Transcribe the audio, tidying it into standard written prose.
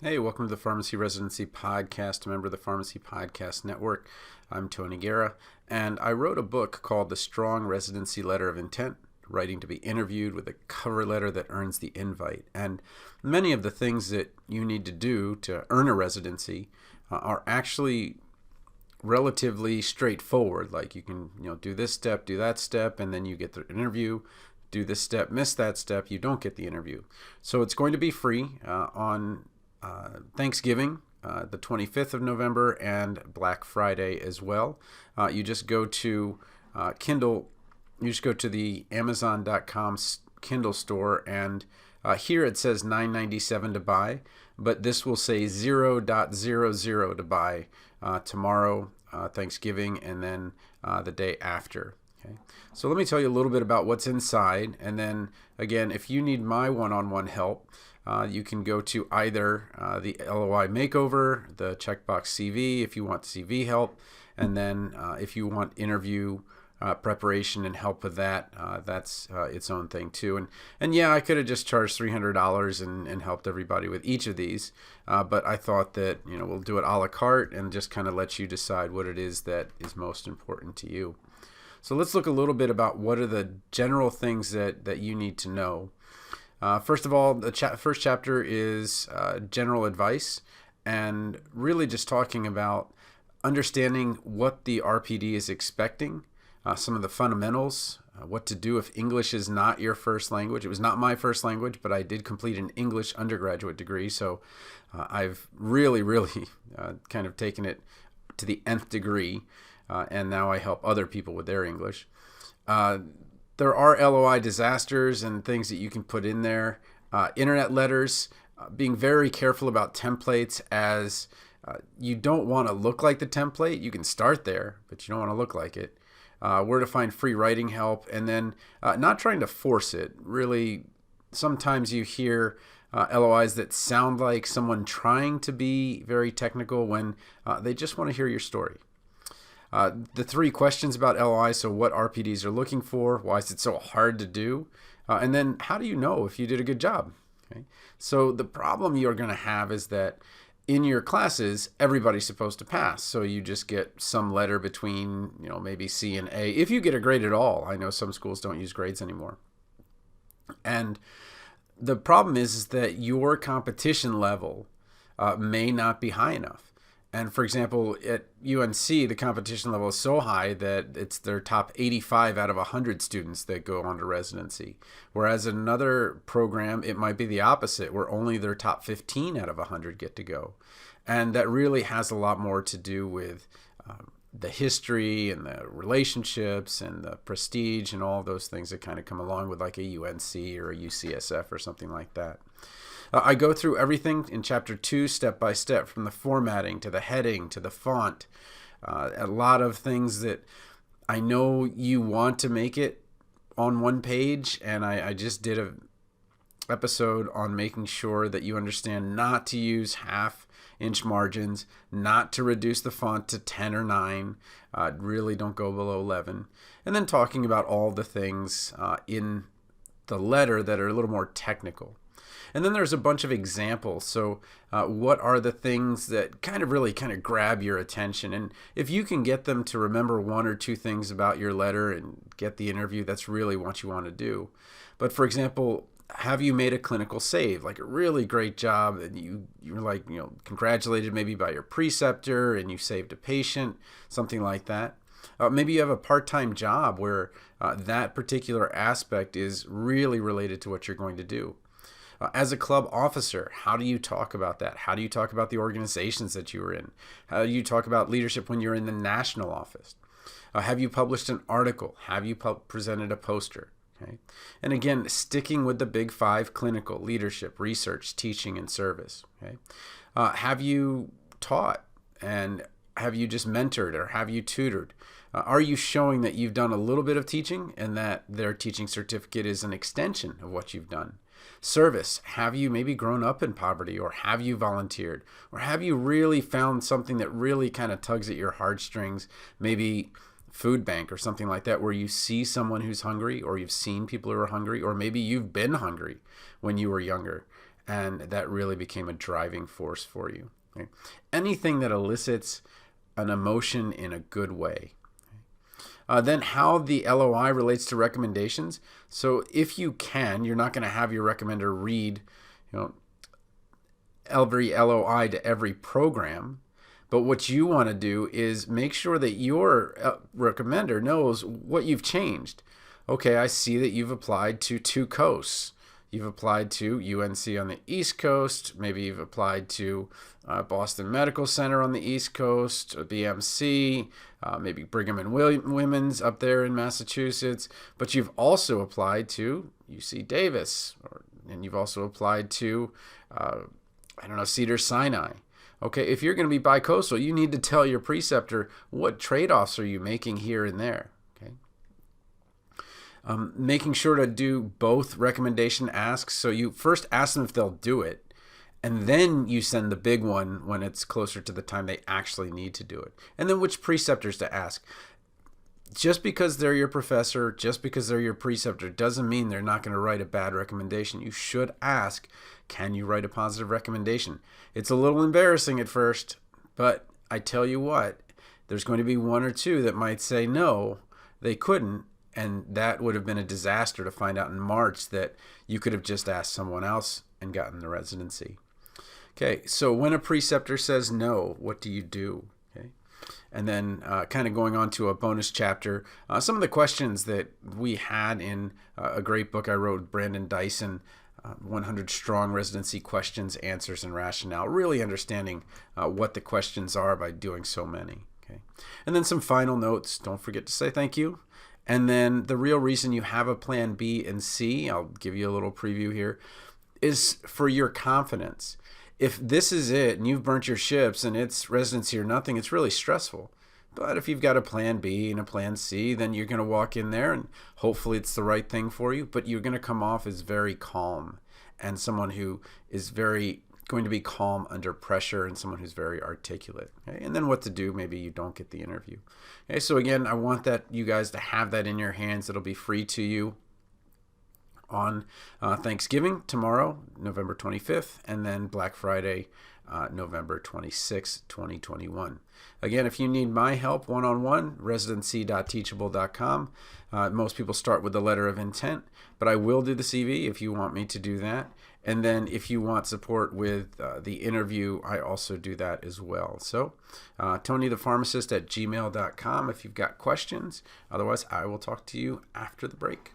Hey, welcome to the Pharmacy Residency Podcast, a member of the Pharmacy Podcast Network. I'm Tony Guerra, and I wrote a book called The Strong Residency Letter of Intent, Writing to be Interviewed with a Cover Letter that Earns the Invite. And many of the things that you need to do to earn a residency are actually relatively straightforward. Like you can, do this step, do that step, and then you get the interview. Do this step, miss that step, you don't get the interview. So it's going to be free on Thanksgiving, the 25th of November, and Black Friday as well. You just go to Kindle, you just go to the Amazon.com Kindle store, and here it says $9.97 to buy, but this will say 0.00 to buy tomorrow, Thanksgiving, and then the day after. Okay. So let me tell you a little bit about what's inside, and then again, if you need my one-on-one help, you can go to either the LOI Makeover, the Checkbox CV if you want CV help, and then if you want interview preparation and help with that, that's its own thing too. And yeah, I could have just charged $300 and helped everybody with each of these, but I thought that we'll do it a la carte and just kind of let you decide what it is that is most important to you. So let's look a little bit about what are the general things that you need to know. First of all, the first chapter is general advice, and really just talking about understanding what the RPD is expecting, some of the fundamentals, what to do if English is not your first language. It was not my first language, but I did complete an English undergraduate degree, so I've really kind of taken it to the nth degree, and now I help other people with their English. There are LOI disasters and things that you can put in there. Internet letters, being very careful about templates, as you don't want to look like the template. You can start there, but you don't want to look like it. Where to find free writing help, and then not trying to force it. Really, sometimes you hear LOIs that sound like someone trying to be very technical when they just want to hear your story. The three questions about LOI, so what RPDs are looking for, why is it so hard to do, and then how do you know if you did a good job? Okay? So the problem you're going to have is that in your classes, everybody's supposed to pass. So you just get some letter between, maybe C and A, if you get a grade at all. I know some schools don't use grades anymore. And the problem is that your competition level may not be high enough. And for example, at UNC, the competition level is so high that it's their top 85 out of 100 students that go on to residency. Whereas in another program, it might be the opposite, where only their top 15 out of 100 get to go. And that really has a lot more to do with the history and the relationships and the prestige and all those things that kind of come along with like a UNC or a UCSF or something like that. I go through everything in Chapter 2 step by step, from the formatting to the heading to the font. A lot of things that I know you want to make it on one page, and I just did an episode on making sure that you understand not to use half-inch margins, not to reduce the font to 10 or 9, really don't go below 11, and then talking about all the things in the letter that are a little more technical. And then there's a bunch of examples. So what are the things that kind of grab your attention? And if you can get them to remember one or two things about your letter and get the interview, that's really what you want to do. But for example, have you made a clinical save, like a really great job, and you're like, congratulated maybe by your preceptor and you saved a patient, something like that. Maybe you have a part-time job where that particular aspect is really related to what you're going to do. As a club officer, how do you talk about that? How do you talk about the organizations that you were in? How do you talk about leadership when you're in the national office? Have you published an article? Have you presented a poster? Okay. And again, sticking with the big five: clinical, leadership, research, teaching, and service. Okay. Have you taught, and have you just mentored, or have you tutored? Are you showing that you've done a little bit of teaching and that their teaching certificate is an extension of what you've done? Service, have you maybe grown up in poverty, or have you volunteered, or have you really found something that really kind of tugs at your heartstrings, maybe food bank or something like that, where you see someone who's hungry, or you've seen people who are hungry, or maybe you've been hungry when you were younger and that really became a driving force for you. Okay? Anything that elicits an emotion in a good way. Then how the LOI relates to recommendations. So if you can, you're not going to have your recommender read, every LOI to every program. But what you want to do is make sure that your recommender knows what you've changed. Okay, I see that you've applied to 2 coasts. You've applied to UNC on the East Coast. Maybe you've applied to Boston Medical Center on the East Coast, BMC, maybe Brigham and Women's up there in Massachusetts. But you've also applied to UC Davis, and you've also applied to, Cedars-Sinai. Okay, if you're going to be bi-coastal, you need to tell your preceptor what trade-offs are you making here and there. Okay, making sure to do both recommendation asks. So you first ask them if they'll do it, and then you send the big one when it's closer to the time they actually need to do it. And then which preceptors to ask. Just because they're your professor, just because they're your preceptor, doesn't mean they're not going to write a bad recommendation. You should ask, can you write a positive recommendation? It's a little embarrassing at first, but I tell you what, there's going to be 1 or 2 that might say no, they couldn't, and that would have been a disaster to find out in March that you could have just asked someone else and gotten the residency. Okay, so when a preceptor says no, what do you do? Okay. And then kind of going on to a bonus chapter, some of the questions that we had in a great book I wrote with Brandon Dyson, 100 Strong Residency Questions, Answers, and Rationale, really understanding what the questions are by doing so many. Okay. And then some final notes. Don't forget to say thank you. And then the real reason you have a plan B and C, I'll give you a little preview here, is for your confidence. If this is it and you've burnt your ships and it's residency or nothing, it's really stressful. But if you've got a plan B and a plan C, then you're going to walk in there and hopefully it's the right thing for you, but you're going to come off as very calm and someone who is going to be calm under pressure and someone who's very articulate. Okay? And then what to do, maybe you don't get the interview. Okay, so again, I want that you guys to have that in your hands. It'll be free to you on Thanksgiving tomorrow, November 25th, and then Black Friday, November 26th, 2021. Again, if you need my help one-on-one, residency.teachable.com. Most people start with the letter of intent, but I will do the CV if you want me to do that. And then if you want support with the interview, I also do that as well. So TonyThePharmacist@gmail.com if you've got questions. Otherwise, I will talk to you after the break.